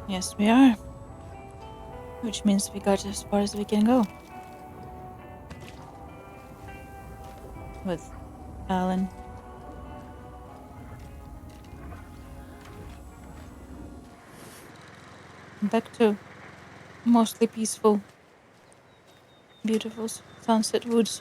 Yes, we are. Which means we got as far as we can go. With Alan. Back to mostly peaceful, beautiful sunset woods.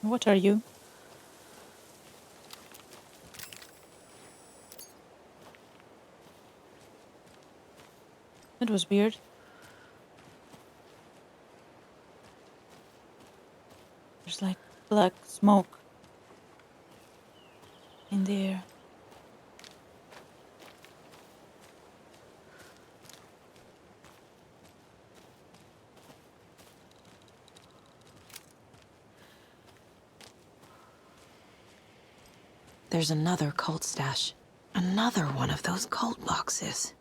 What are you? That was weird. There's like black smoke in the air. There's another cult stash. Another one of those cult boxes.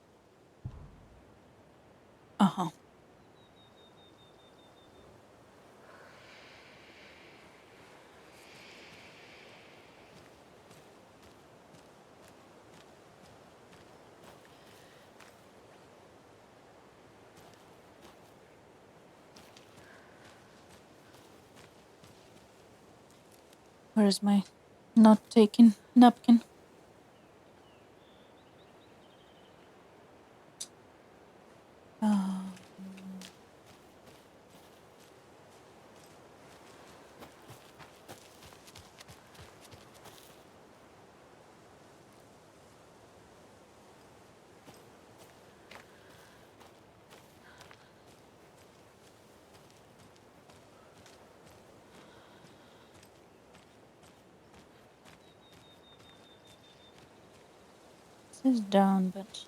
Uh-huh. Where is my not taken napkin? This is down, but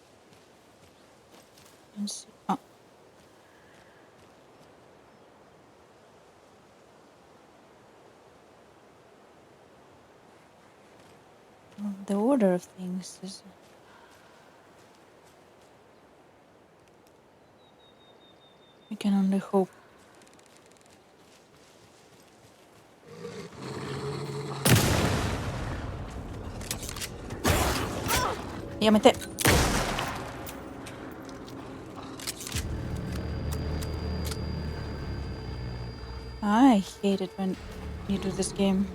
let's see. Oh. Well, the order of things is. We can only hope. Yamete. I hate it when you do this game.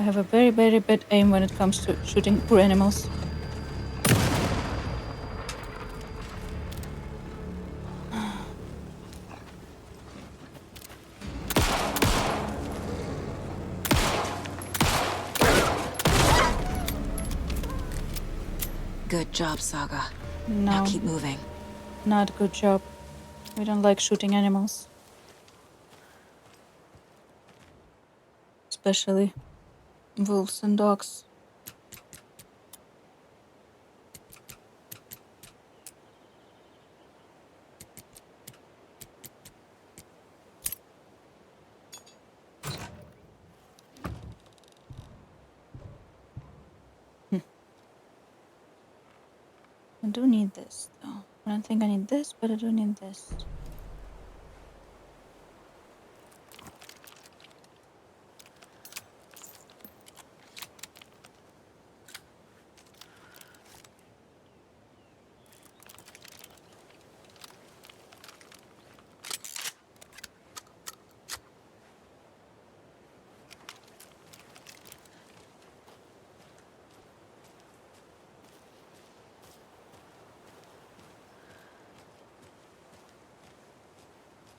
I have a very, very bad aim when it comes to shooting poor animals. Good job, Saga. No, Now keep moving. not good job. We don't like shooting animals. Especially wolves and dogs. I do need this, though. I don't think I need this, but I do need this.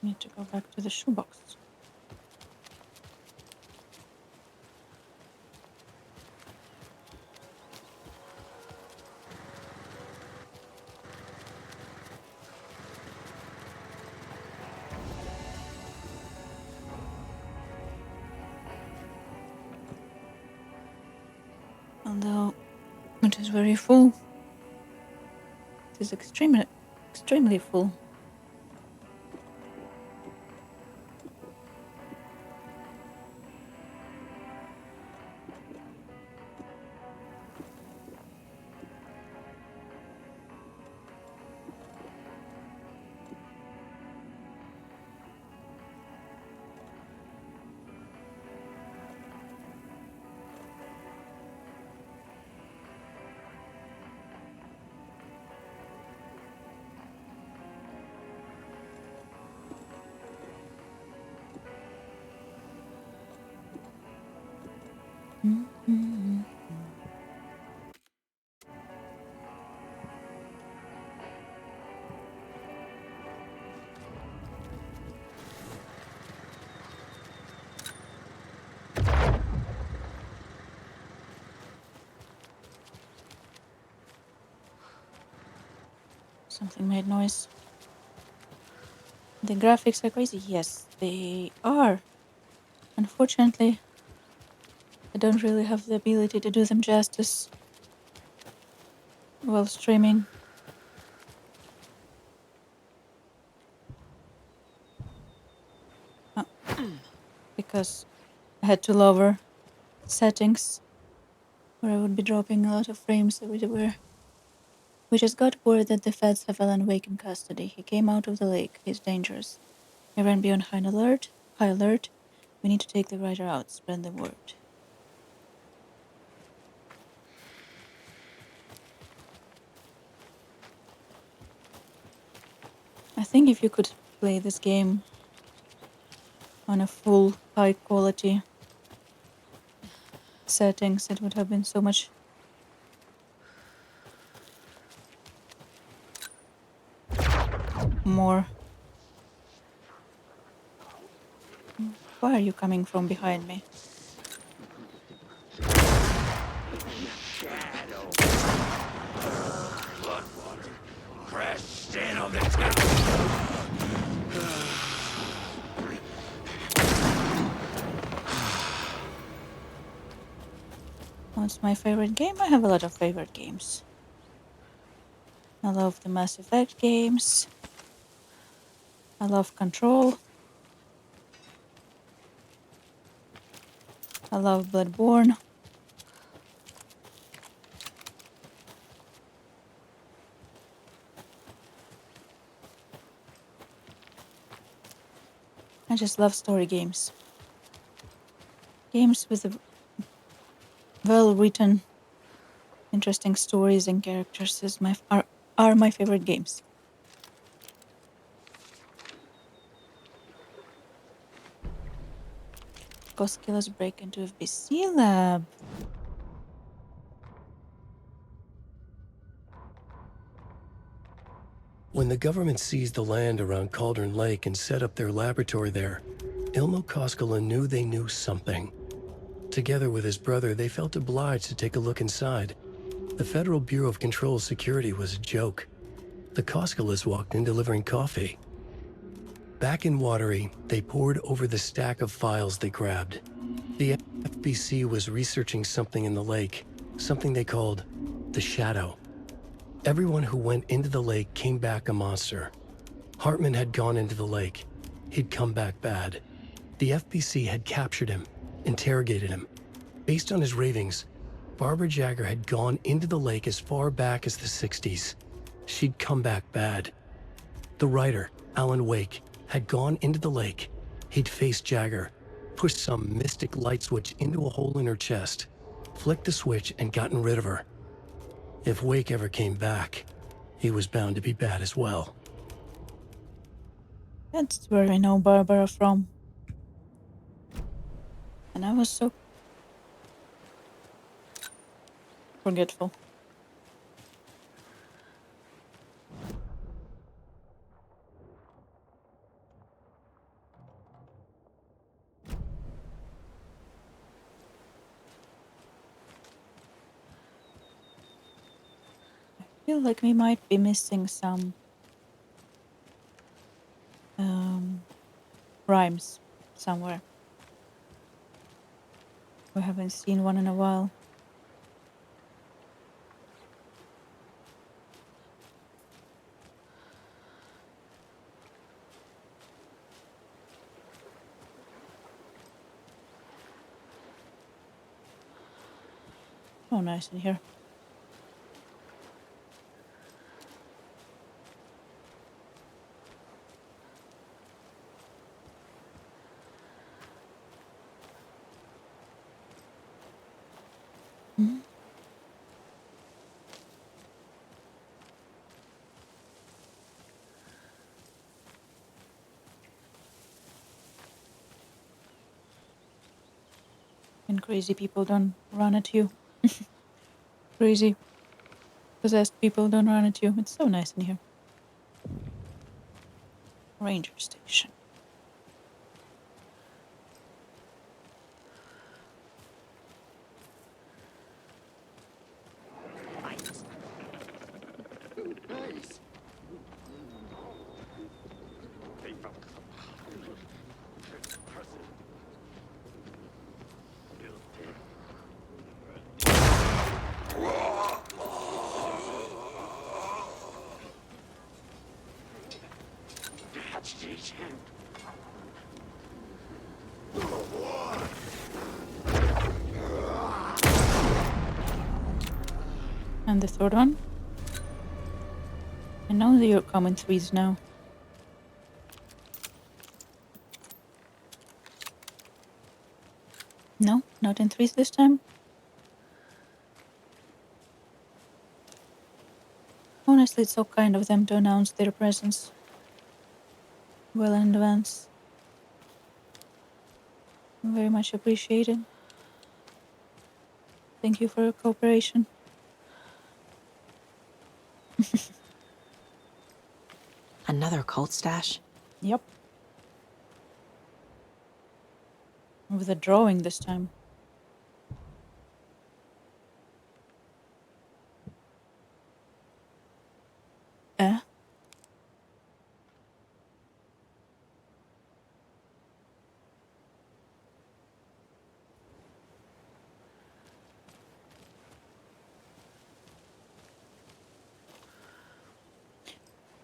Need to go back to the shoebox. Although it is very full. It is extremely full. Something made noise. The graphics are crazy. Yes, they are. Unfortunately, I don't really have the ability to do them justice while streaming. Because I had to lower settings or I would be dropping a lot of frames everywhere. We just got word that the feds have Alan Wake in custody. He came out of the lake. He's dangerous. Everyone be on high alert. High alert. We need to take the writer out. Spread the word. I think if you could play this game on a full high quality settings, it would have been so much more. Why are you coming from behind me? Crashed in on the town. What's my favorite game? I have a lot of favorite games. I love the Mass Effect games. I love Control. I love Bloodborne. I just love story games. Games with well-written, interesting stories and characters are my favorite games. Ghost killers break into FBC lab. When the government seized the land around Cauldron Lake and set up their laboratory there, Ilmo Koskela knew they knew something. Together with his brother, they felt obliged to take a look inside. The Federal Bureau of Control's security was a joke. The Koskelas walked in delivering coffee. Back in Watery, they pored over the stack of files they grabbed. The FBC was researching something in the lake, something they called the Shadow. Everyone who went into the lake came back a monster. Hartman had gone into the lake. He'd come back bad. The FBC had captured him, interrogated him. Based on his ravings, Barbara Jagger had gone into the lake as far back as the 60s. She'd come back bad. The writer, Alan Wake, had gone into the lake. He'd faced Jagger, pushed some mystic light switch into a hole in her chest, flicked the switch and gotten rid of her. If Wake ever came back, he was bound to be bad as well. That's where I know Barbara from. And I was so forgetful. feel like we might be missing some rhymes somewhere. We haven't seen one in a while. So nice in here. And crazy people don't run at you. Crazy possessed people don't run at you. It's so nice in here. Ranger station. And the third one. I know that you're common threes now. No, not in threes this time. Honestly, it's so kind of them to announce their presence well in advance. Very much appreciated. Thank you for your cooperation. Another cult stash? Yep. With a drawing this time. Eh?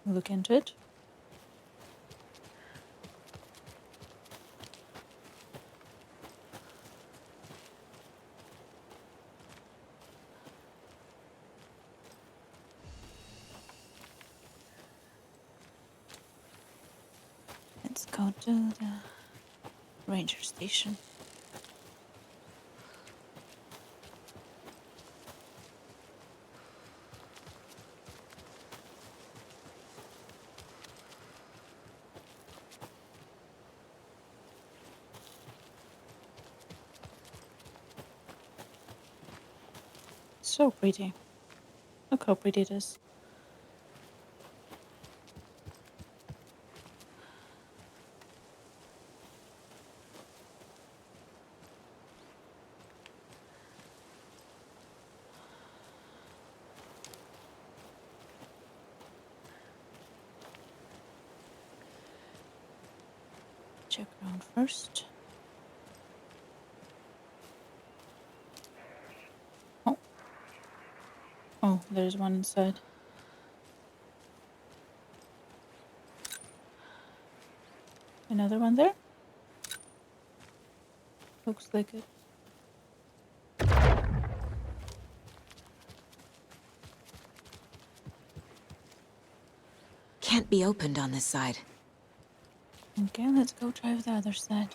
Look into it. Let's go to the ranger station. So pretty. Look how pretty it is. Check around first. Oh, there's one inside. Another one there? Looks like it. Can't be opened on this side. Okay, let's go try the other side.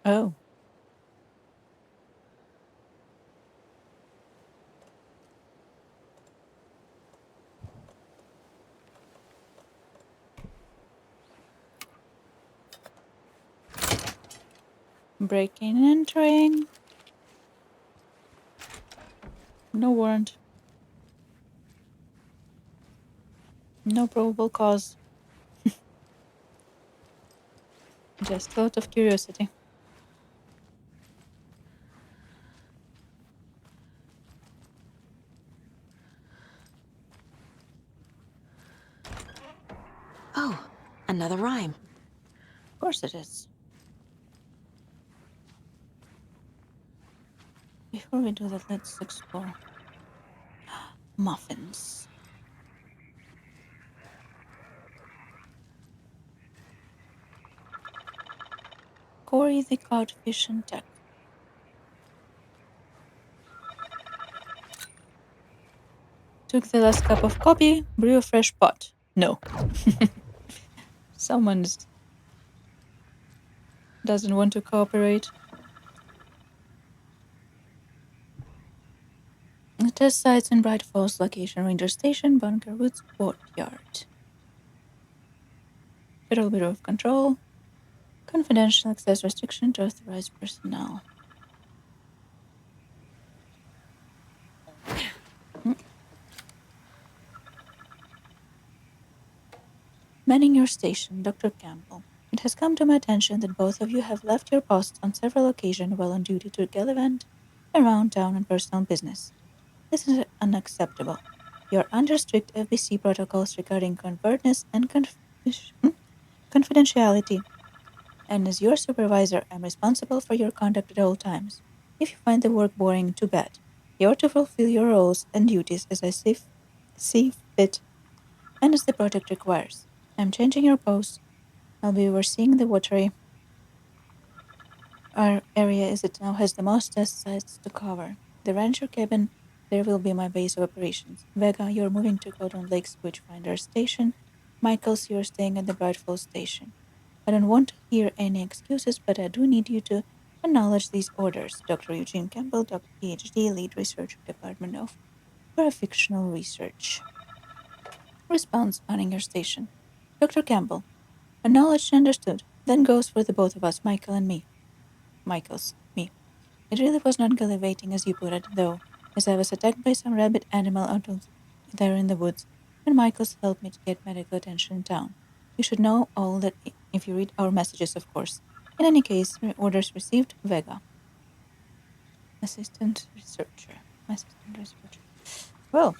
Oh. Breaking and entering. No warrant. No probable cause. Just out of curiosity. Oh, another rhyme. Of course it is. Before we do that, let's explore. Muffins. Cory the Codfish and Tech. Took the last cup of coffee, brew a fresh pot. No. Someone doesn't want to cooperate. The test sites in Bright Falls location, Ranger Station, Bunker Woods Boatyard. Federal Bureau of Control. Confidential access restriction to authorized personnel. Manning your station, Dr. Campbell. It has come to my attention that both of you have left your posts on several occasions while on duty to gallivant around town on personal business. This is unacceptable. You are under strict FBC protocols regarding covertness and confidentiality, and as your supervisor, I am responsible for your conduct at all times. If you find the work boring, too bad. You are to fulfill your roles and duties as I see fit, and as the project requires. I am changing your post. I'll be overseeing the watery our area as it now has the most test sites to cover. The rancher cabin, there will be my base of operations. Vega, you're moving to Cotton Lake's Witchfinder Station. Michaels, you're staying at the Bright Falls Station. I don't want to hear any excuses, but I do need you to acknowledge these orders. Dr. Eugene Campbell, Dr. PhD, Lead Researcher, Department of Parafictional Research. Response, manning your station. Dr. Campbell, acknowledged and understood. Then goes for the both of us, Michael and me. Michaels, me. It really was not gallivanting as you put it, though, as I was attacked by some rabid animal out there in the woods, and Michaels helped me to get medical attention in town. You should know all that if you read our messages, of course. In any case, orders received, Vega. Assistant researcher. Assistant researcher. Well,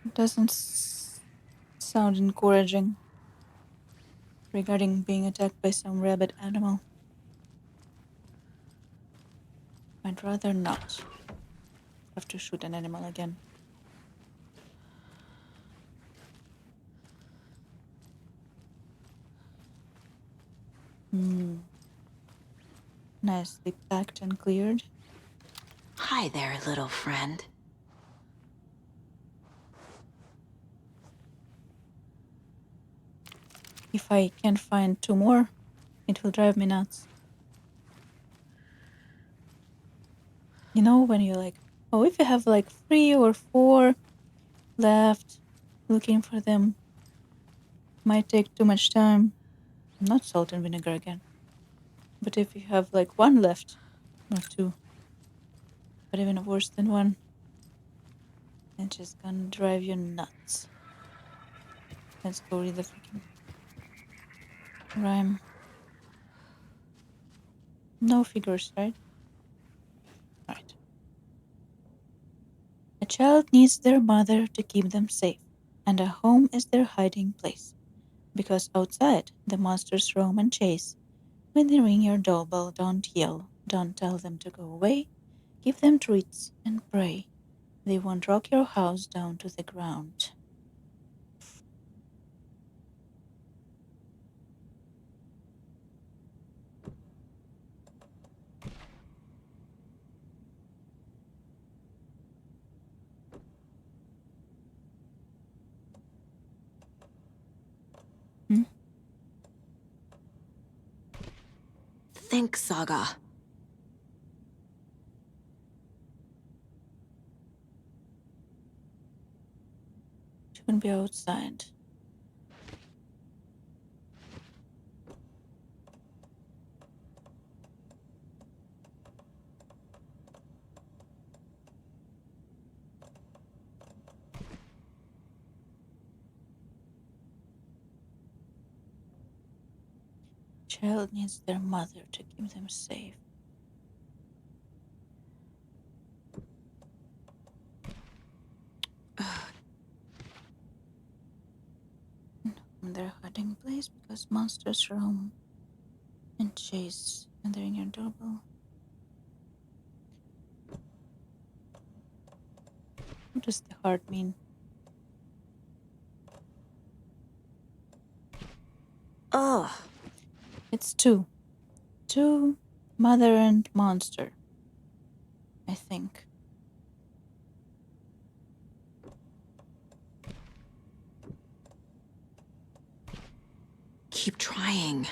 it doesn't sound encouraging regarding being attacked by some rabid animal. I'd rather not have to shoot an animal again. Nicely packed and cleared. Hi there, little friend. If I can't find 2 more, it will drive me nuts. You know, when you're like, oh, if you have like 3 or 4 left, looking for them might take too much time. Not salt and vinegar again. But if you have like 1 left, or 2, but even worse than 1, it's just gonna drive you nuts. Let's go read the freaking rhyme. No figures, right? Right. A child needs their mother to keep them safe, and a home is their hiding place. Because outside, the monsters roam and chase. When they ring your doorbell, don't yell. Don't tell them to go away. Give them treats and pray. They won't rock your house down to the ground. Think, Saga. She won't be outside. child needs their mother to keep them safe. Their hiding place because monsters roam and chase when they're in your doorbell. What does the heart mean? Ugh. It's two. Two, mother and monster. I think. Keep trying.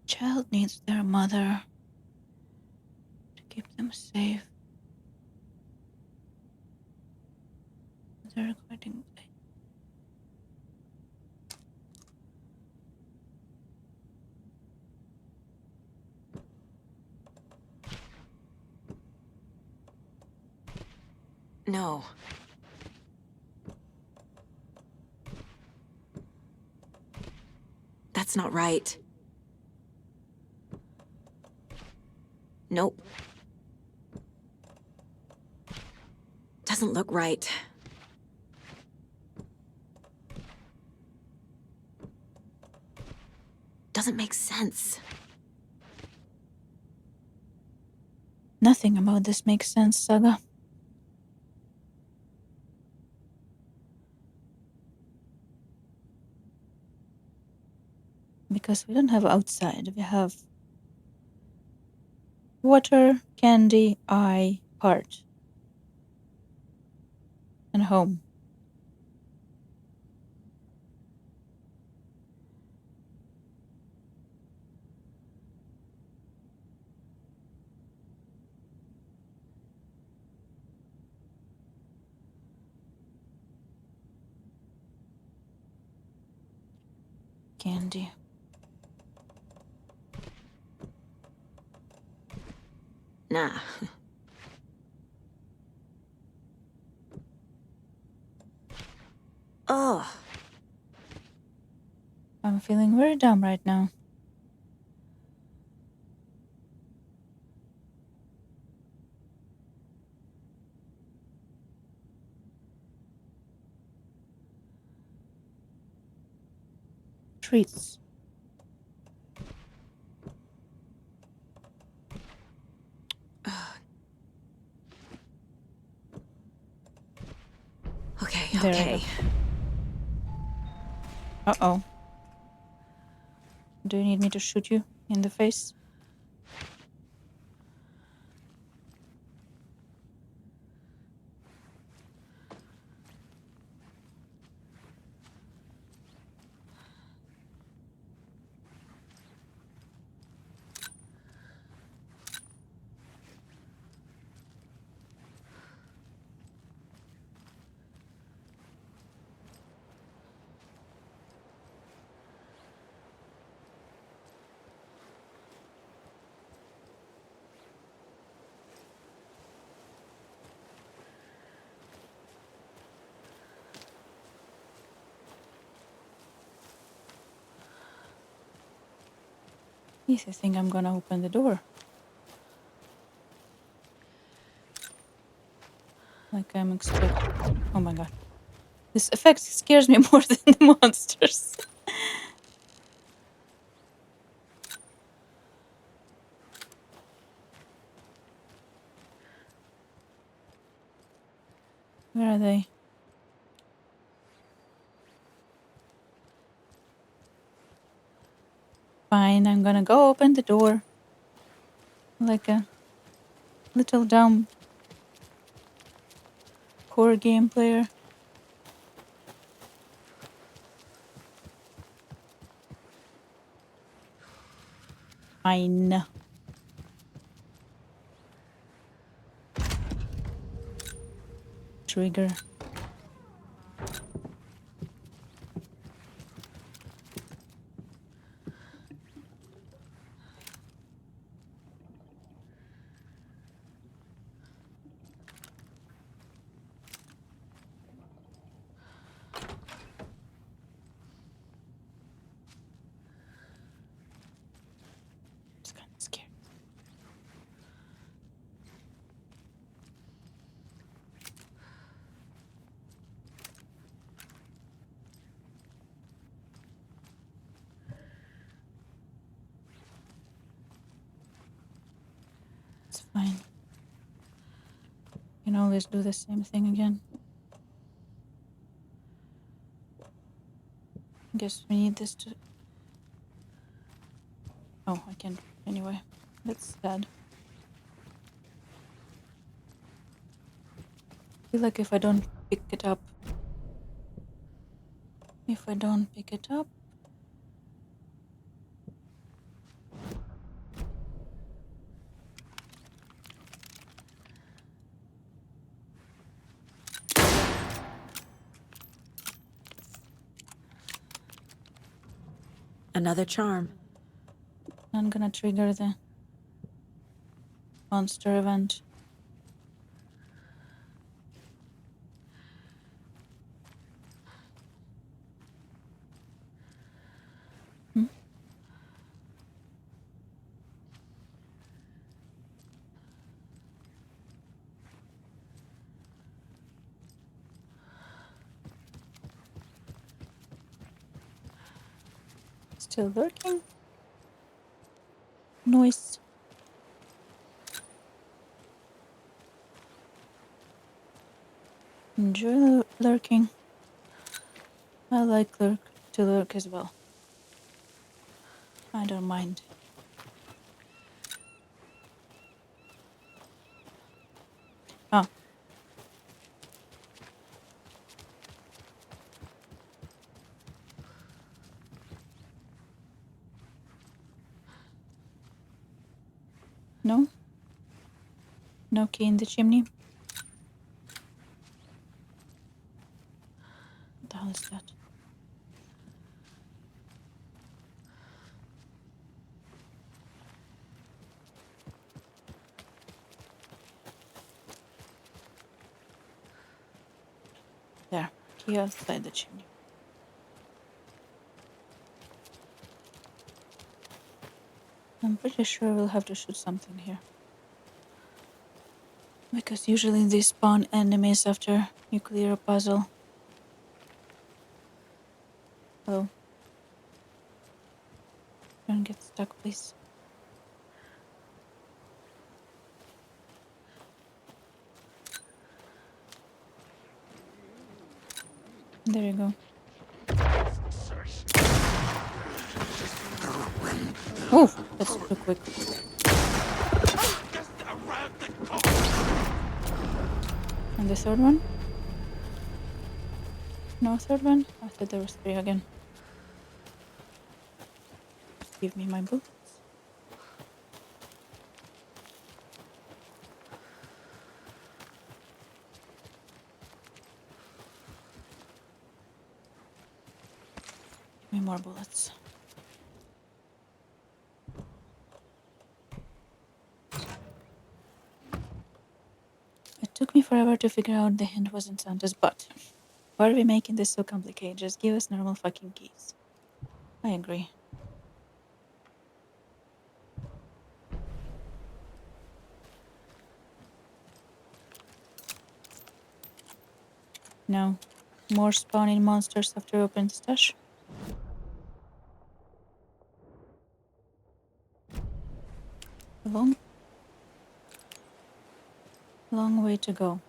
Child needs their mother to keep them safe. The recording place. No. That's not right. Nope. Doesn't look right. Doesn't make sense. Nothing about this makes sense, Saga. Because we don't have outside, we have water, candy, eye, heart, and home. Candy. Nah. Ugh. I'm feeling very dumb right now. Treats. Okay, There we okay. go. Uh-oh. Do you need me to shoot you in the face? Yes, I think I'm gonna open the door. Like I'm expecting. Oh my god. This effect scares me more than the monsters. Where are they? Fine, I'm gonna go open the door. Like a little dumb horror game player. Fine. Trigger. Fine. You can always do the same thing again. Guess we need this to... Oh, I can't. Anyway, that's sad. I feel like if I don't pick it up... Another charm. I'm gonna trigger the monster event. Still lurking? Noise. Enjoy lurking. I like to lurk as well. I don't mind. Ah. No? No key in the chimney? What the hell is that? There, key outside the chimney. I'm pretty sure we'll have to shoot something here. Because usually they spawn enemies after you clear a puzzle. Hello. Don't get stuck, please. There you go. Oh, that's too quick. And the third one? No third one? I thought there was 3 again. Give me my bullets. Give me more bullets. It took me forever to figure out the hint was in Santa's butt. Why are we making this so complicated? Just give us normal fucking keys. I agree. No. More spawning monsters after open stash. Long way to go.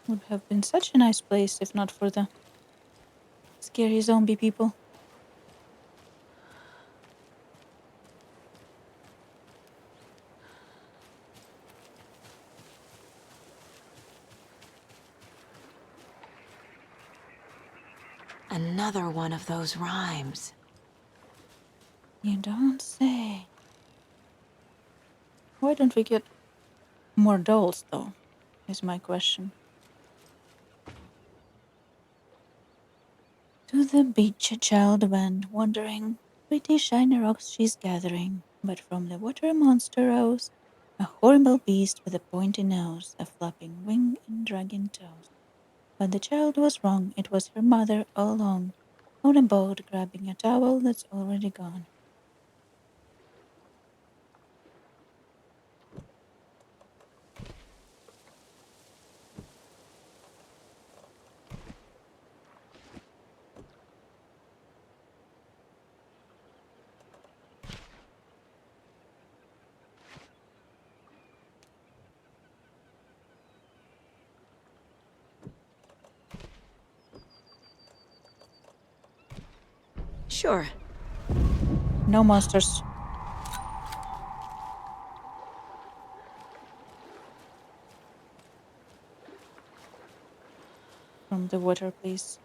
Would have been such a nice place if not for the scary zombie people. Another one of those rhymes. You don't say. Why don't we get more dolls, though, is my question. To the beach a child went, wondering pretty shiny rocks she's gathering, but from the water monster rose a horrible beast with a pointy nose, a flapping wing, and dragging toes. But the child was wrong, it was her mother all along, on a boat grabbing a towel that's already gone. Sure. No monsters. From the water, please.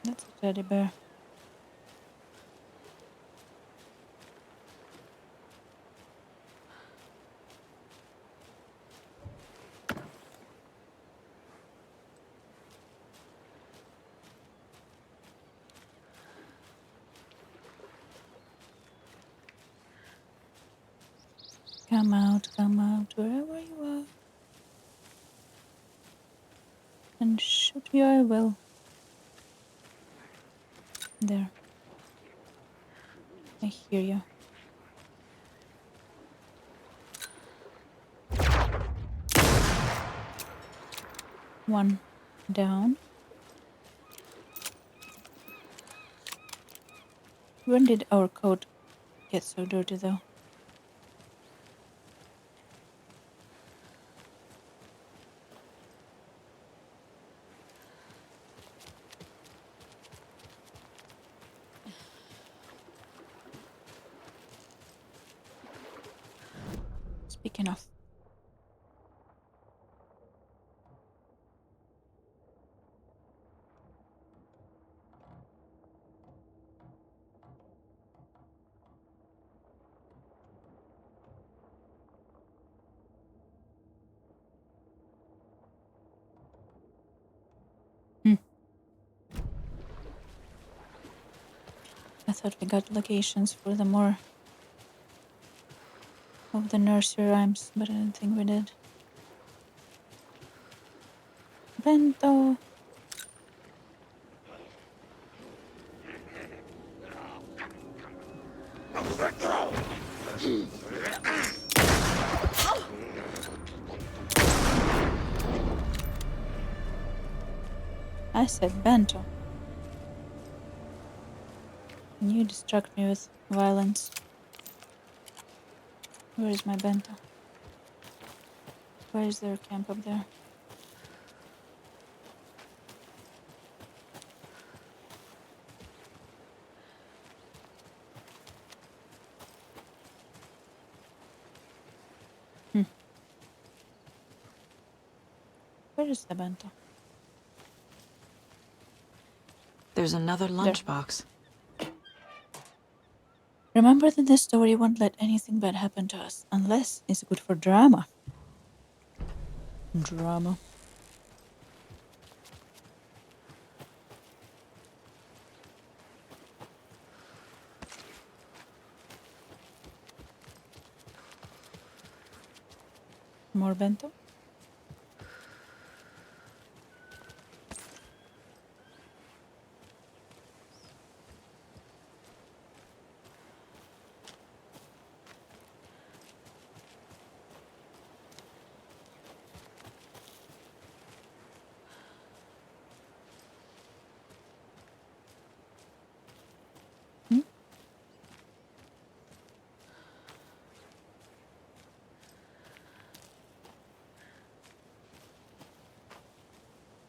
That's a teddy bear. Come out, wherever you are. And shoot you I will. There. I hear you. One down. When did our coat get so dirty though? Speaking of. I thought we got locations for the more of the nursery rhymes, but I don't think we did. Bento! I said bento. And you distract me with violence. Where is my bento? Where is their camp up there? Where is the bento? There's another lunchbox. Remember that this story won't let anything bad happen to us, unless it's good for drama. Drama. More bento?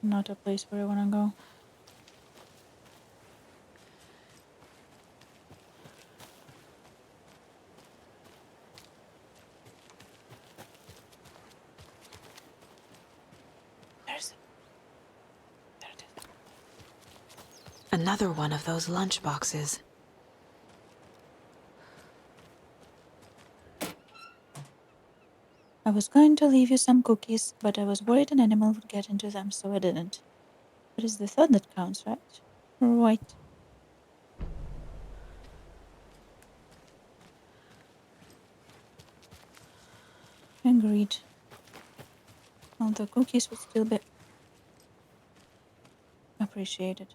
Not a place where I wanna go. There it is. Another one of those lunchboxes. I was going to leave you some cookies, but I was worried an animal would get into them, so I didn't. But it's the thought that counts, right? Right. Agreed. Although cookies would still be appreciated.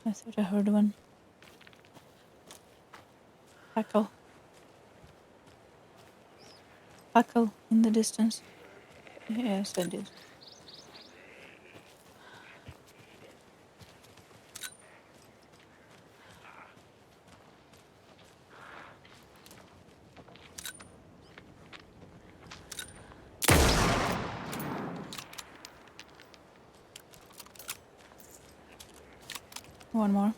I thought I heard one. Hackle. Hackle in the distance. Yes, I did. One more.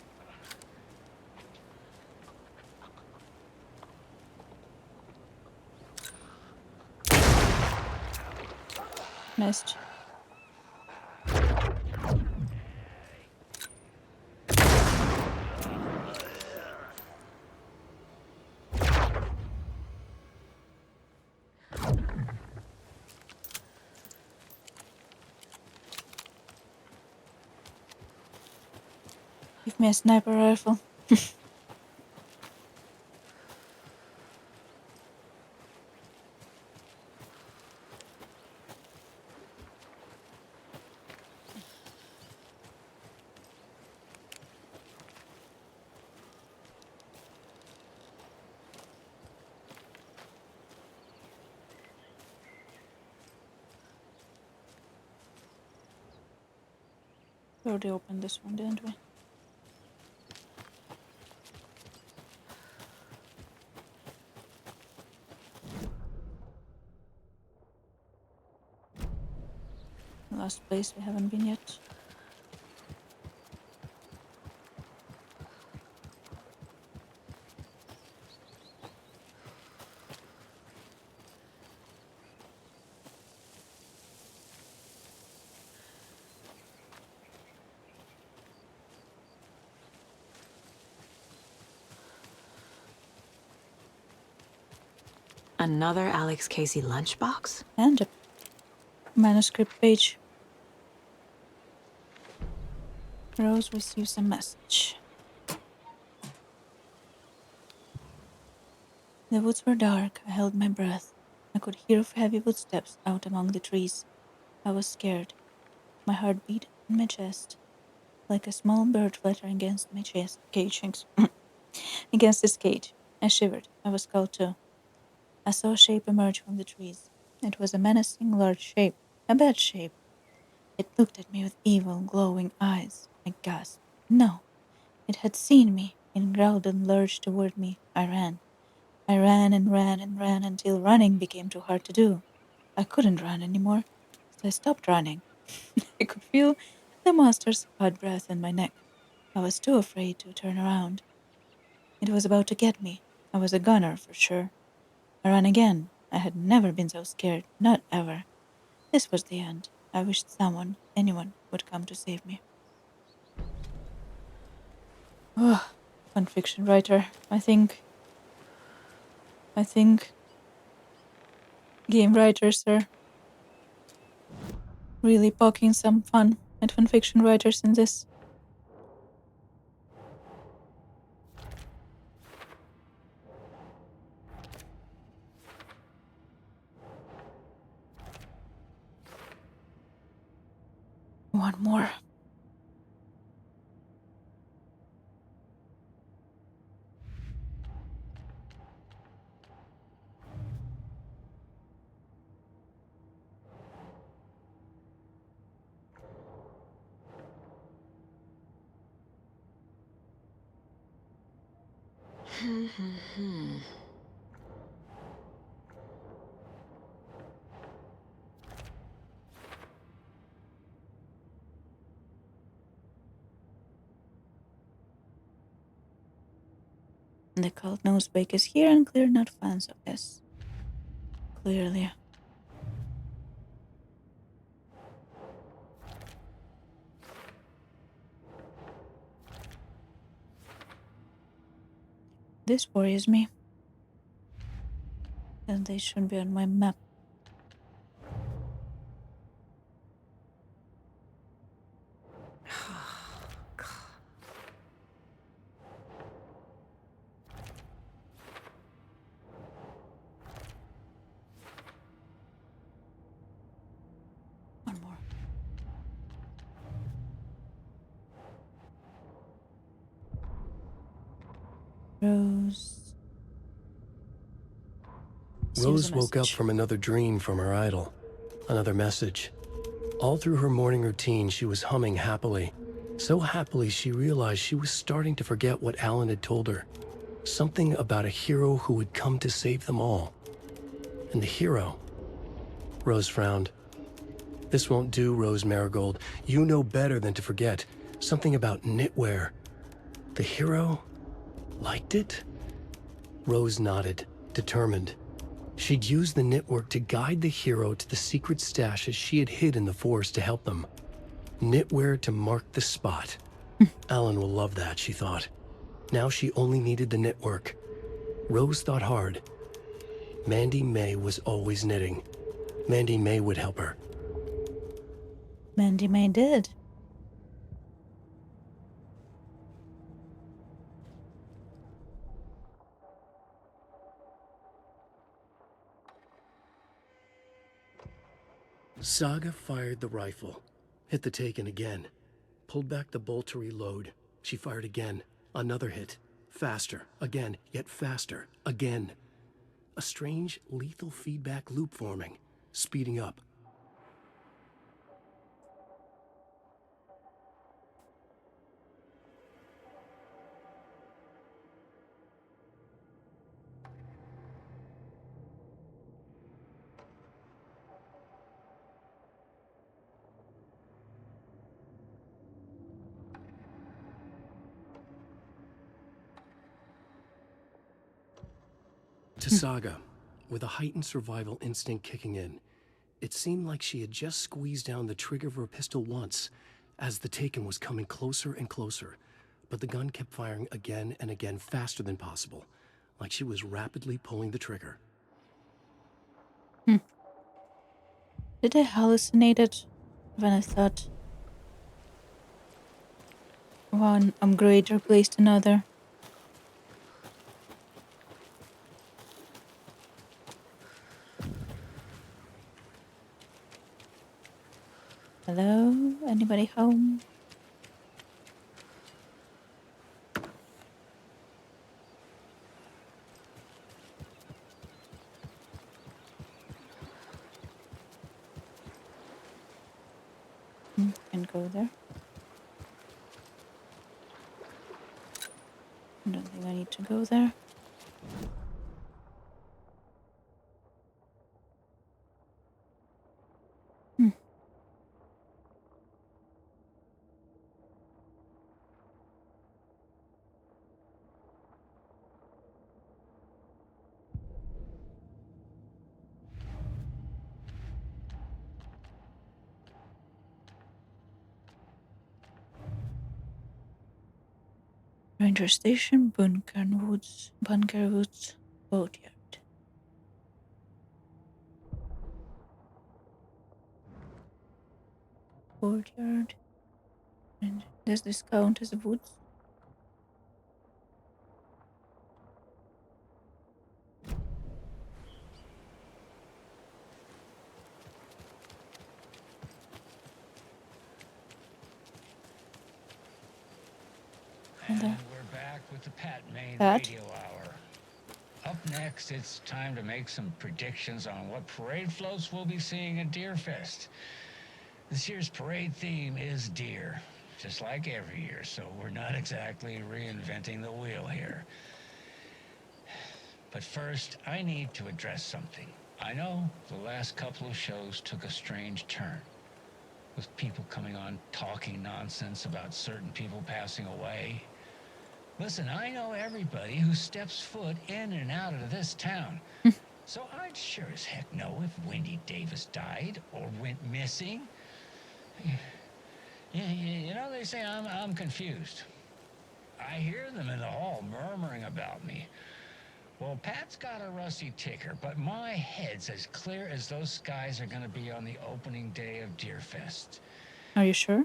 Missed. Give me a sniper rifle. We already opened this one, didn't we? Last place we haven't been yet. Another Alex Casey lunchbox? And a manuscript page. Rose receives a message. The woods were dark. I held my breath. I could hear heavy footsteps out among the trees. I was scared. My heart beat in my chest, like a small bird fluttering against my chest cagings. Against its cage. I shivered. I was cold too. I saw a shape emerge from the trees. It was a menacing, large shape. A bad shape. It looked at me with evil, glowing eyes. I gasped. No. It had seen me. It growled and lurched toward me. I ran. I ran and ran and ran until running became too hard to do. I couldn't run anymore, so I stopped running. I could feel the monster's hot breath in my neck. I was too afraid to turn around. It was about to get me. I was a gunner for sure. I ran again. I had never been so scared, not ever. This was the end. I wished someone, anyone, would come to save me. Oh, fanfiction writer. I think game writers are really poking some fun at fanfiction writers in this. One more. The cult knows Bake is here and clear not fans of this. Clearly. This worries me. And they should be on my map. One more. Rose. Rose woke up from another dream from her idol. Another message. All through her morning routine, she was humming happily. So happily, she realized she was starting to forget what Alan had told her. Something about a hero who would come to save them all. And the hero... Rose frowned. This won't do, Rose Marigold. You know better than to forget. Something about knitwear. The hero... liked it? Rose nodded, determined. She'd use the knitwork to guide the hero to the secret stashes she had hid in the forest to help them. Knitwear to mark the spot. Alan will love that, she thought. Now she only needed the knitwork. Rose thought hard. Mandy May was always knitting. Mandy May would help her. Mandy May did. Saga fired the rifle, hit the taken again, pulled back the bolt to reload. She fired again, another hit, faster, again, yet faster, again. A strange, lethal feedback loop forming, speeding up. To Saga, with a heightened survival instinct kicking in, it seemed like she had just squeezed down the trigger of her pistol once, as the taken was coming closer and closer, but the gun kept firing again and again faster than possible, like she was rapidly pulling the trigger. Did I hallucinate it when I thought one upgrade replaced another? Hello? Anybody home? Can go there. I don't think I need to go there. Ranger Station, Bunker Woods, Boatyard. Boatyard. And does this count as woods? And we're back with the Pat Main Pat? Radio Hour. Up next, it's time to make some predictions on what parade floats we'll be seeing at Deerfest. This year's parade theme is deer, just like every year, so we're not exactly reinventing the wheel here. But first, I need to address something. I know the last couple of shows took a strange turn, with people coming on talking nonsense about certain people passing away. Listen, I know everybody who steps foot in and out of this town. So I'd sure as heck know if Wendy Davis died or went missing. Yeah, you know, they say I'm confused. I hear them in the hall murmuring about me. Well, Pat's got a rusty ticker, but my head's as clear as those skies are gonna be on the opening day of Deerfest. Are you sure?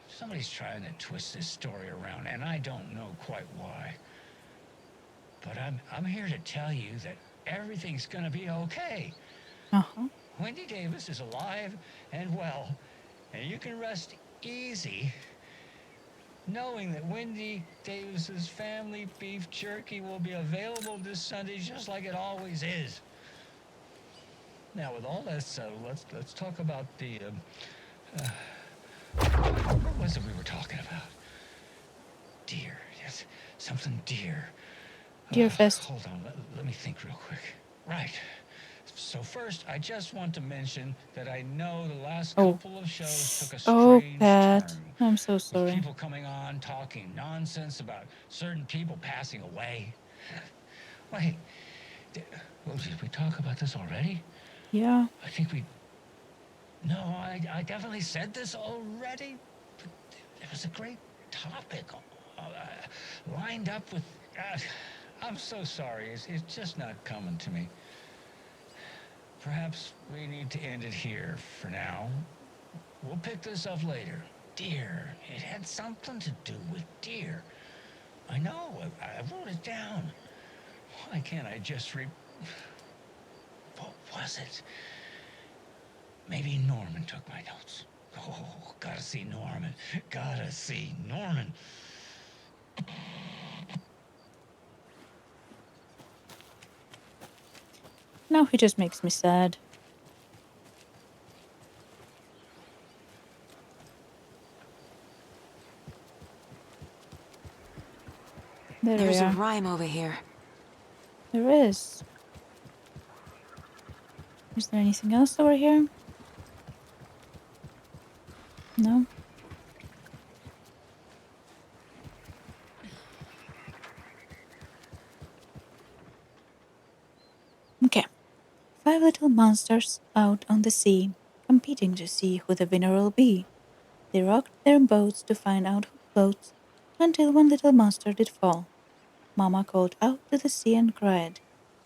Somebody's trying to twist this story around, and I don't know quite why. But I'm here to tell you that everything's gonna be okay. Uh-huh. Wendy Davis is alive and well, and you can rest easy knowing that Wendy Davis's family beef jerky will be available this Sunday just like it always is. Now, with all that settled, let's talk about the what was it we were talking about? Deer, yes, something deer. Deerfest. Hold on, let me think real quick. Right. So first, I just want to mention that I know the last couple of shows took a strange Pat. turn. I'm so With sorry. people coming on talking nonsense about certain people passing away. Wait, did we talk about this already? Yeah. I think we... No, I definitely said this already. But it was a great topic. Lined up with... I'm so sorry. It's just not coming to me. Perhaps we need to end it here for now. We'll pick this up later. Deer. It had something to do with deer. I know. I wrote it down. Why can't I just What was it? Maybe Norman took my notes. Oh, gotta see Norman. Gotta see Norman. Now he just makes me sad. There There's we a are. rhyme over here. There is. Is there anything else over here? No? Okay. 5 little monsters out on the sea, competing to see who the winner will be. They rocked their boats to find out who floats, until one little monster did fall. Mama called out to the sea and cried,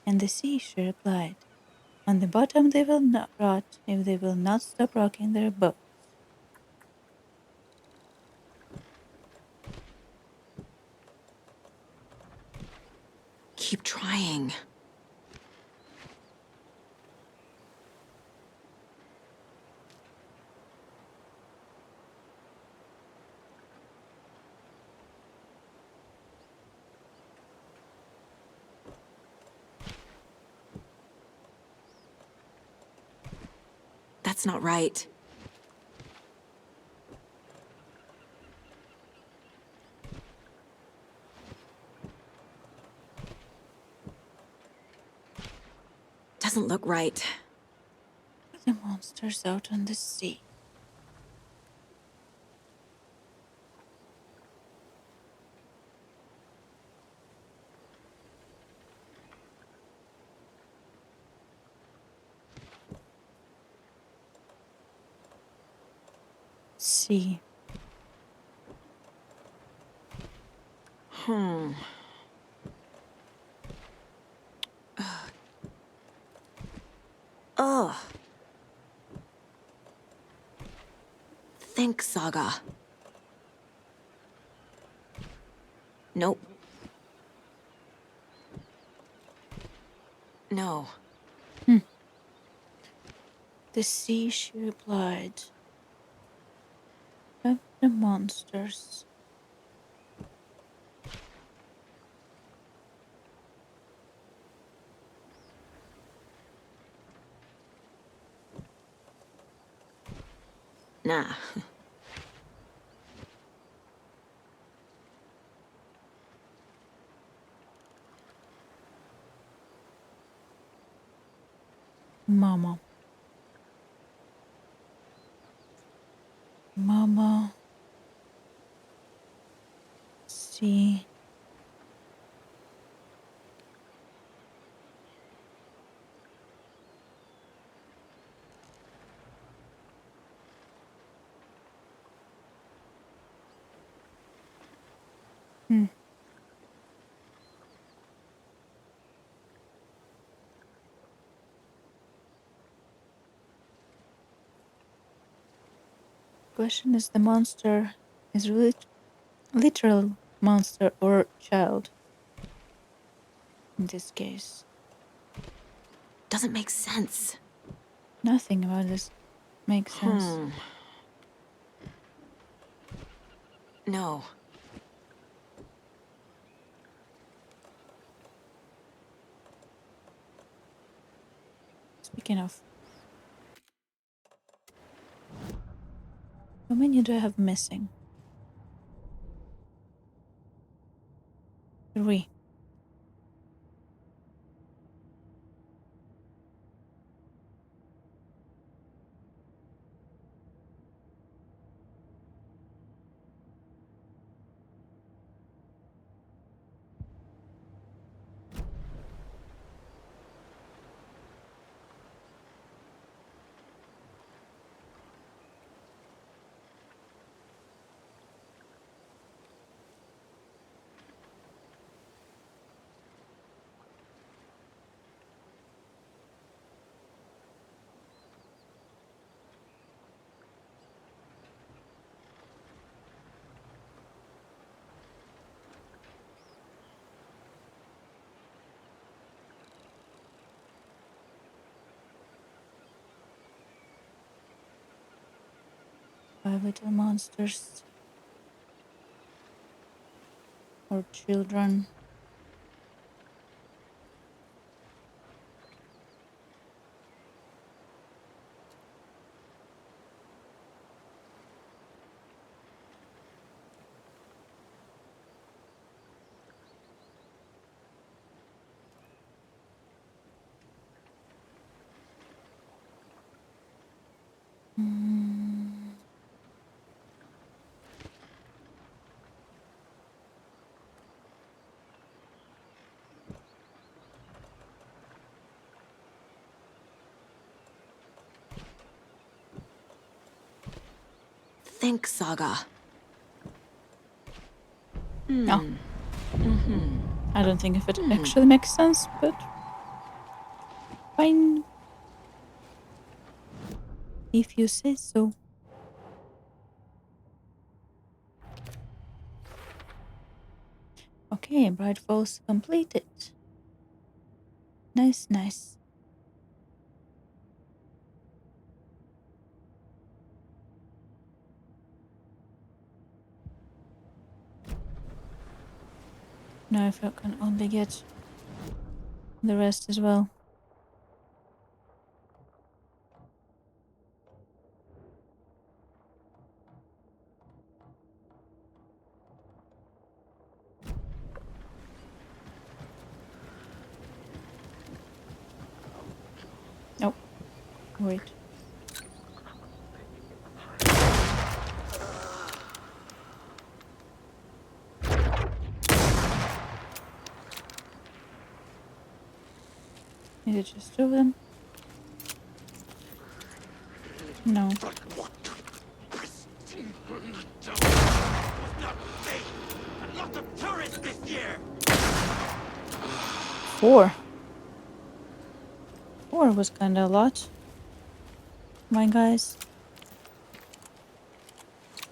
and the sea she replied, on the bottom they will not rot if they will not stop rocking their boats. Keep trying. That's not right. Doesn't look right. The monsters out on the sea. Sea. Ugh. Think, Saga. Nope. No. The sea, she replied. Of the monsters. Nah. Mama. Mama. Sea. Hmm. Question is, the monster is really literal monster or child in this case? Doesn't make sense. Nothing about this makes sense. No. Speaking of, how many do I have missing? 3. Five little monsters or children. Think, Saga. No. I don't think if it actually makes sense, but fine. If you say so. Okay, Bright Falls completed. Nice, nice. Now if I can only get the rest as well. Oh, wait. Is it just 2 of them? No. Four. 4 was kinda a lot. My guys.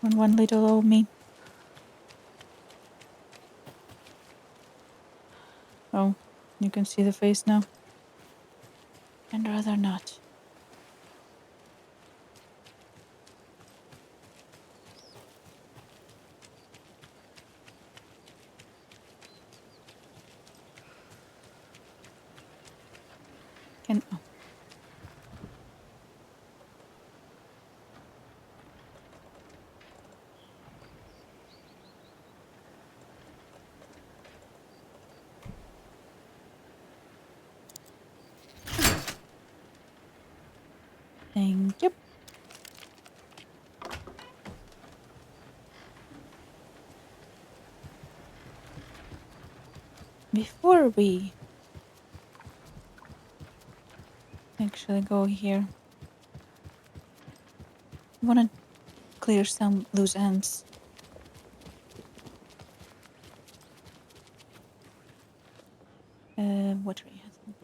On one little old me. Oh, you can see the face now. And rather not. Can oh. Thank you. Before we actually go here, I want to clear some loose ends. watery, I think.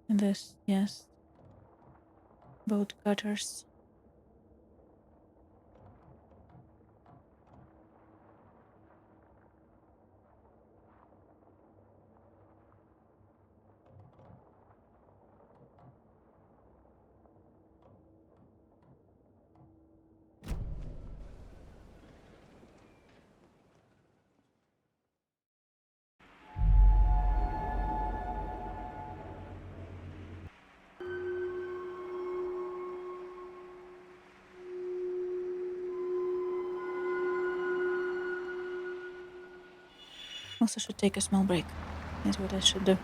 And this, yes. Boat cutters. Also should take a small break. That's what I should do.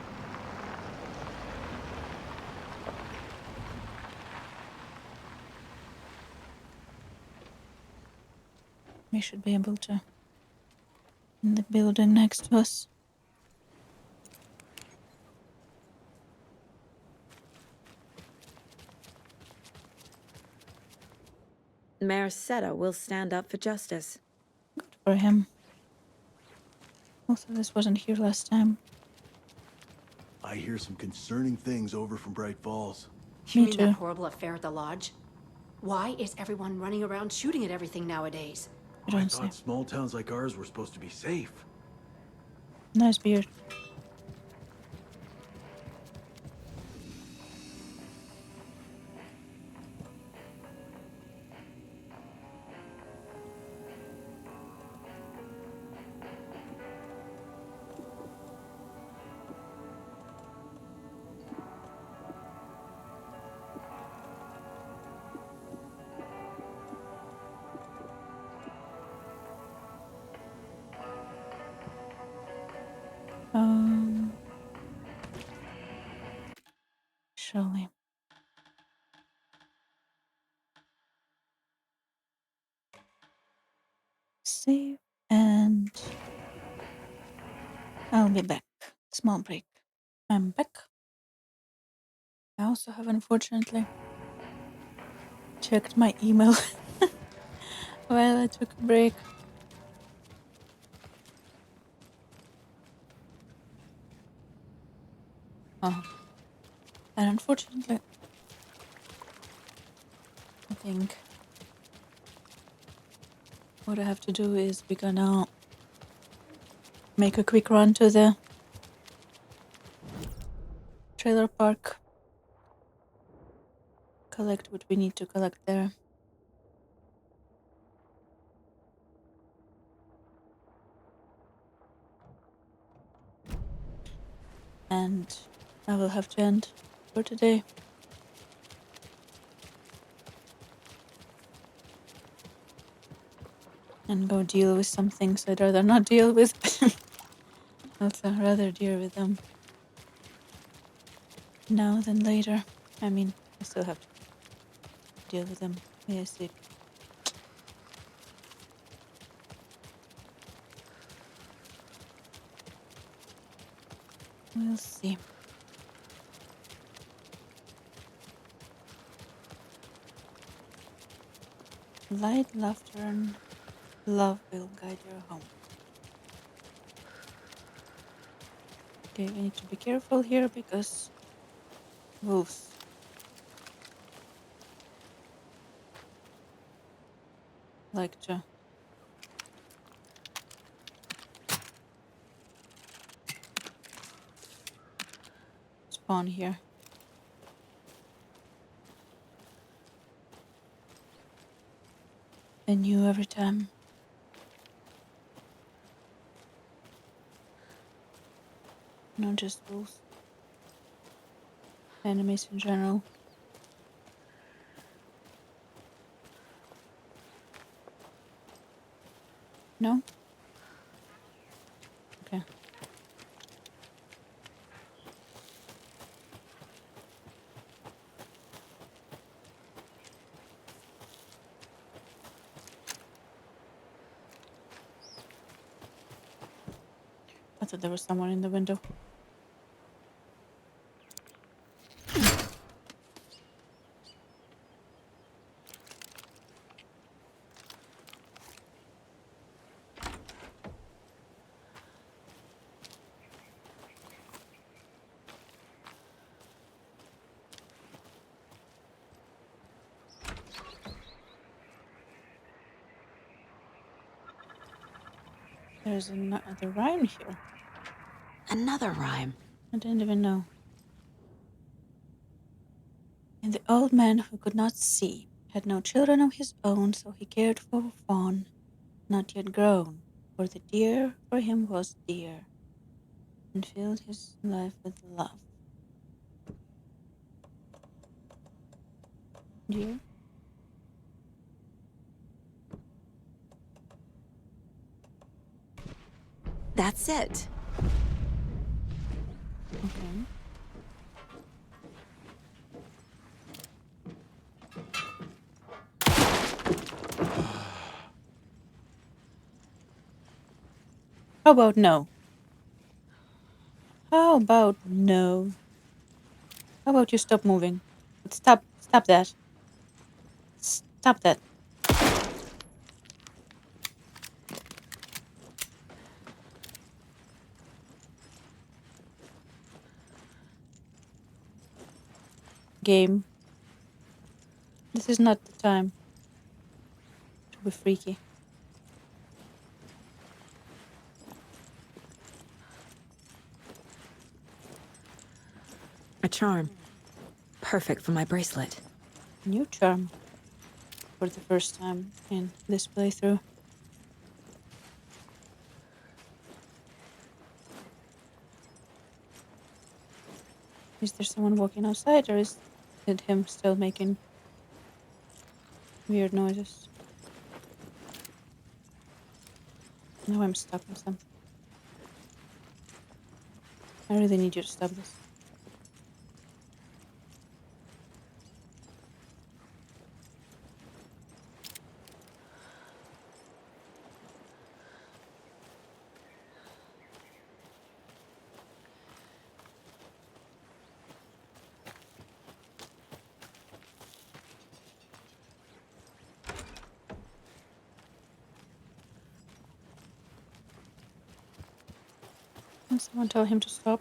We should be able to. In the building next to us. Mayor Seta will stand up for justice. Good for him. Also, this wasn't here last time. I hear some concerning things over from Bright Falls. You Me mean too. that horrible affair at the lodge? Why is everyone running around shooting at everything nowadays? You I don't say. thought small towns like ours were supposed to be safe. Nice beard. Shall we? Save and I'll be back. Small break. I'm back. I also have unfortunately checked my email while I took a break. Oh. And unfortunately, I think what I have to do is we're gonna make a quick run to the trailer park, collect what we need to collect there. And I will have to end for today. And go deal with some things I'd rather not deal with. Also, rather deal with them now than later. I mean, I still have to deal with them ASAP. We'll see. Light, laughter, and love will guide your home. Okay, we need to be careful here because wolves. Like to spawn here. They knew every time. Not just wolves. Enemies in general. No? Okay. I thought there was someone in the window. There's another rhyme here. Another rhyme. I didn't even know. And the old man who could not see had no children of his own, so he cared for a fawn not yet grown, for the deer for him was dear, and filled his life with love. Deer? That's it. Okay. How about no? How about no? How about you stop moving? Stop that. Stop that. Game. This is not the time to be freaky. A charm. Perfect for my bracelet. New charm. For the first time in this playthrough. Is there someone walking outside, or is it him still making weird noises? Now I'm stuck in something. I really need you to stop this. Can someone tell him to stop?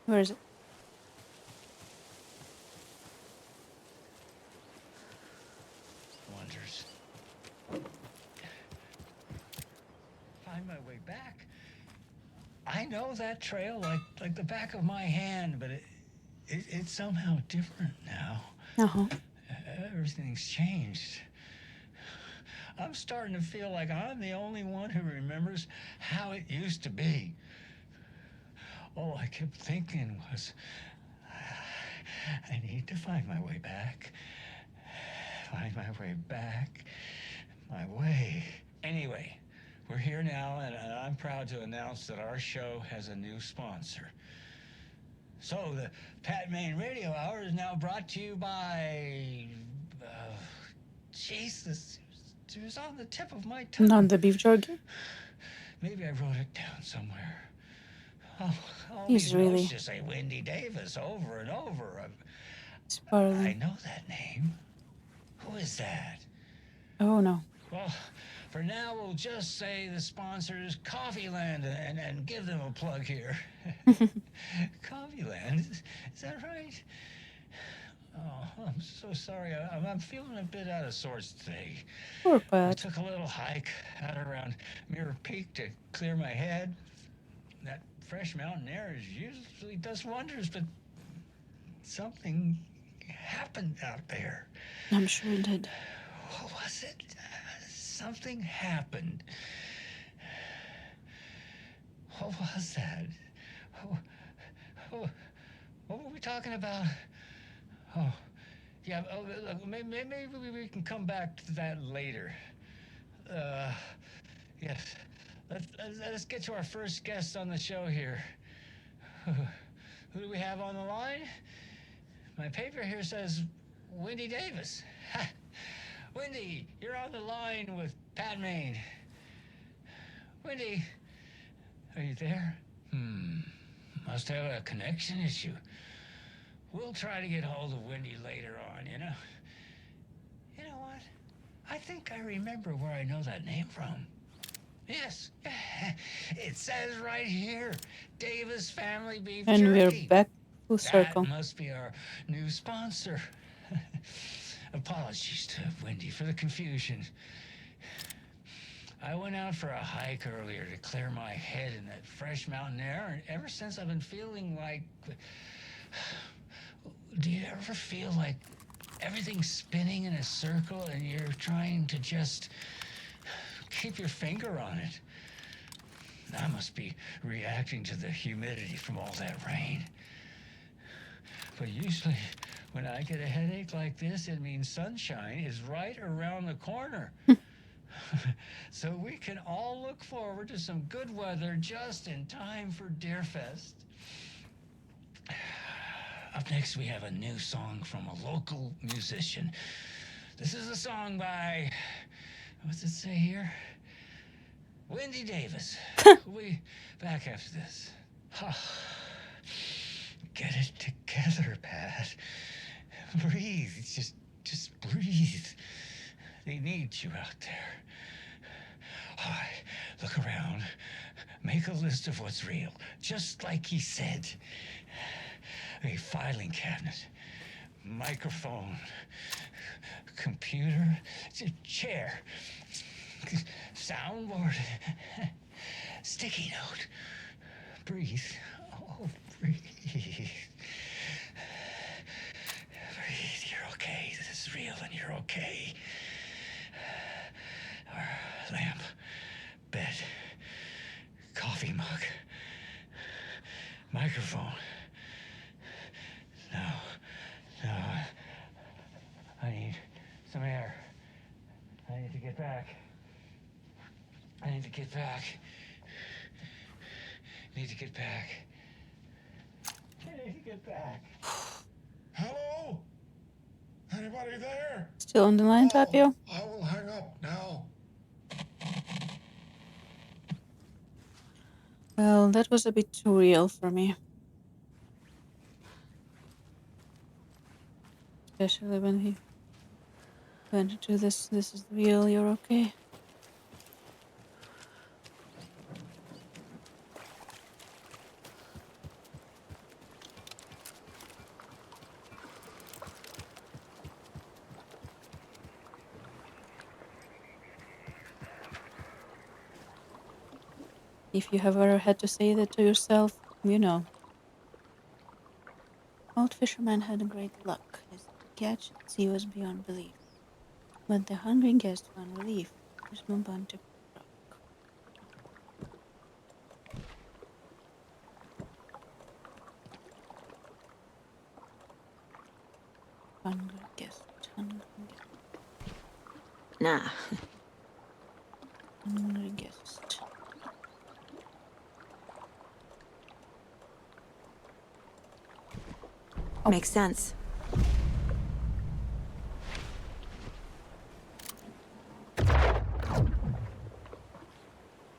Where is it? Wonders. Find my way back. I know that trail like the back of my hand, but it's somehow different now. Uh-huh. Everything's changed. I'm starting to feel like I'm the only one who remembers how it used to be. All I kept thinking was, I need to find my way back. Find my way back. My way. Anyway, we're here now, and I'm proud to announce that our show has a new sponsor. So, the Pat Main Radio Hour is now brought to you by... Jesus, it was on the tip of my tongue. Not the beef jerky? Maybe I wrote it down somewhere. All He's these really- notes just say Wendy Davis over and over. I Spiraling. know that name. Who is that? Oh no. Well, for now, we'll just say the sponsor is Coffeeland and give them a plug here. Coffeeland? Is that right? Oh, I'm so sorry. I'm feeling a bit out of sorts today. Poor I Pat. took a little hike out around Mirror Peak to clear my head. That fresh mountain air usually does wonders, but something happened out there. I'm sure it did. What was it? Something happened. What was that? What were we talking about? Oh, yeah. Oh, maybe we can come back to that later. Yes. Let's get to our first guest on the show here. Who do we have on the line? My paper here says Wendy Davis. Wendy, you're on the line with Pat Main. Wendy, are you there? Must have a connection issue. We'll try to get hold of Wendy later on, you know? You know what? I think I remember where I know that name from. Yes. It says right here, Davis Family Beef And we're Jerky. back full circle. That must be our new sponsor. Apologies to Wendy for the confusion. I went out for a hike earlier to clear my head in that fresh mountain air, and ever since I've been feeling like... Do you ever feel like everything's spinning in a circle and you're trying to just keep your finger on it? I must be reacting to the humidity from all that rain. But usually, when I get a headache like this, it means sunshine is right around the corner. So we can all look forward to some good weather just in time for Deerfest. Up next, we have a new song from a local musician. This is a song by, what's it say here? Wendy Davis. We'll be back after this. Get it together, Pat. Breathe. Just breathe. They need you out there. Hi, look around. Make a list of what's real, just like he said. A filing cabinet, microphone, computer, chair, soundboard, sticky note. Breathe. Oh, breathe. Breathe. You're okay. This is real and you're okay. Lamp, bed, coffee mug, microphone. No. I need some air. I need to get back. Need to get back. Hello? Anybody there? Still on the line, Tapio? I will hang up now. Well, that was a bit too real for me. Especially when he went to this is real, you're okay. If you have ever had to say that to yourself, you know. Old fisherman had great luck. His catch at sea was beyond belief. But the hungry guest found relief. There's no bun to rock. Hungry guest. Nah. Hungry guest. Makes sense.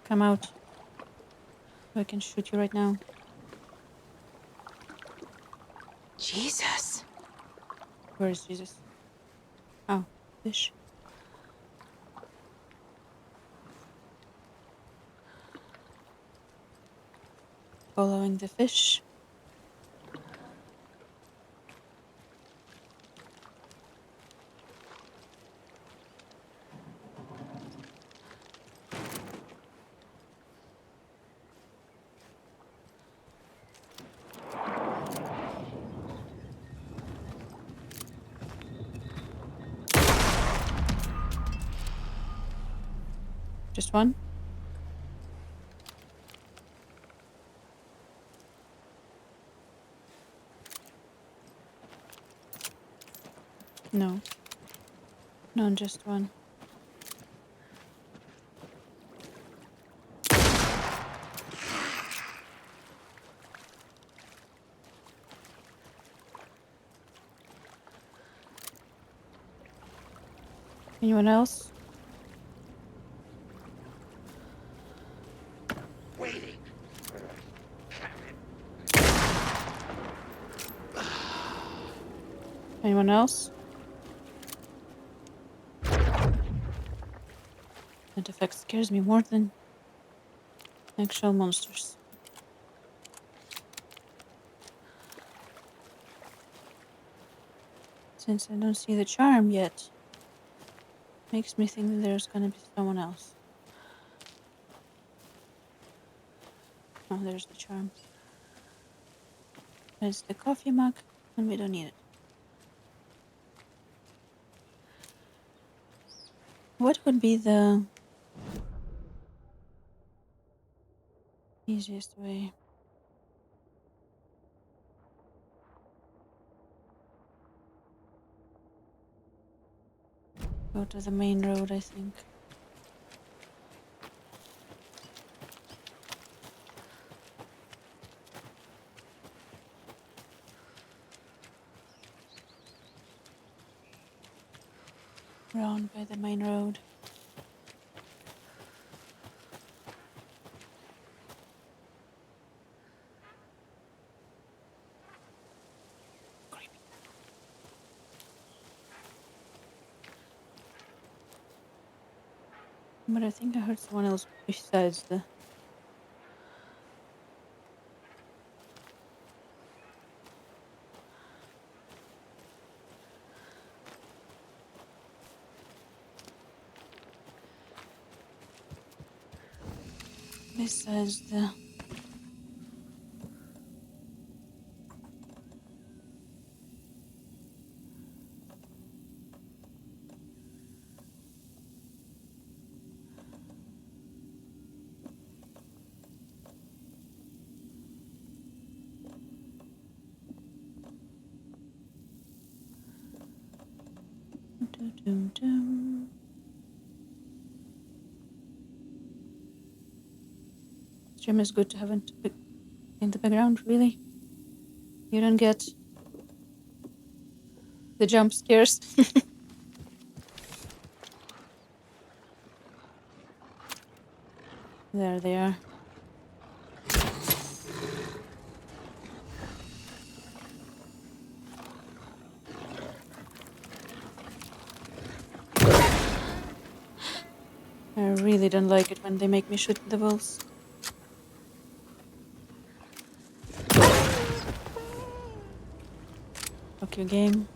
Come out. I can shoot you right now. Jesus. Where is Jesus? Oh, fish. Following the fish. Just one? No. No, just one. Anyone else? Waiting. someone else. That effect scares me more than actual monsters. Since I don't see the charm yet, makes me think that there's gonna be someone else. Oh, there's the charm. There's the coffee mug, and we don't need it. What would be the easiest way? Go to the main road, I think. Round by the main road. Creepy. But I think I heard someone else besides the... Besides the... Dum-dum-dum. Stream is good to have in the background, really. You don't get the jump scares. There they are. I really don't like it when they make me shoot the walls. Fuck your game.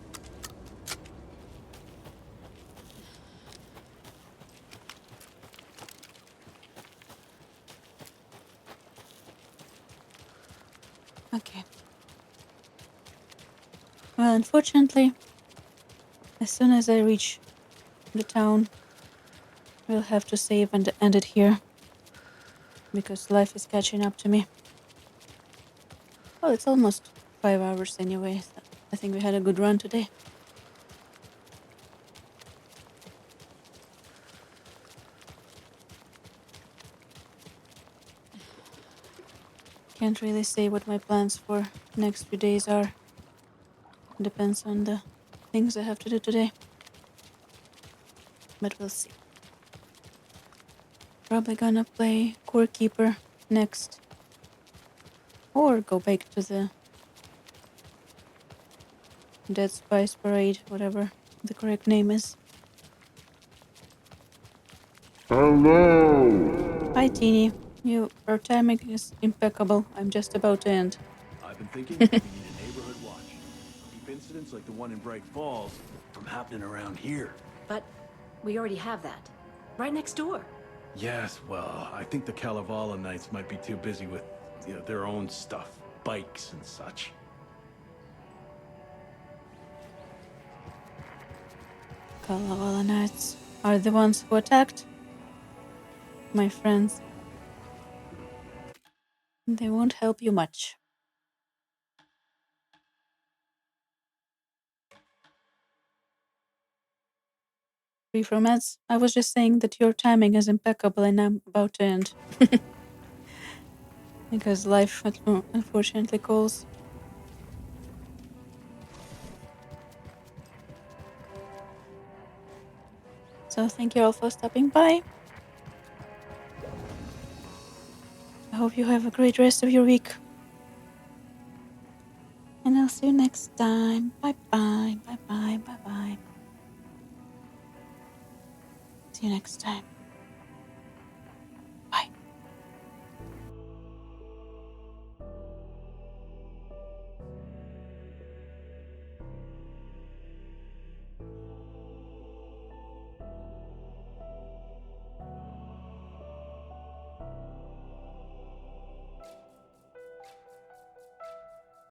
Okay. Well, unfortunately, as soon as I reach the town, we'll have to save and end it here. Because life is catching up to me. Well, it's almost 5 hours anyway. So I think we had a good run today. Can't really say what my plans for next few days are. Depends on the things I have to do today. But we'll see. Probably gonna play Core Keeper next. Or go back to the Dead Spice Parade, whatever the correct name is. Hello! Hi, Teeny. Your timing is impeccable. I'm just about to end. I've been thinking we need a neighborhood watch. Keep incidents like the one in Bright Falls from happening around here. But we already have that. Right next door. Yes, well, I think the Kalevala Knights might be too busy with, their own stuff. Bikes and such. Kalevala Knights are the ones who attacked my friends. They won't help you much. Free from ads. I was just saying that your timing is impeccable and I'm about to end. Because life unfortunately calls. So thank you all for stopping by. I hope you have a great rest of your week. And I'll see you next time. Bye bye. Bye bye. Bye bye. See you next time.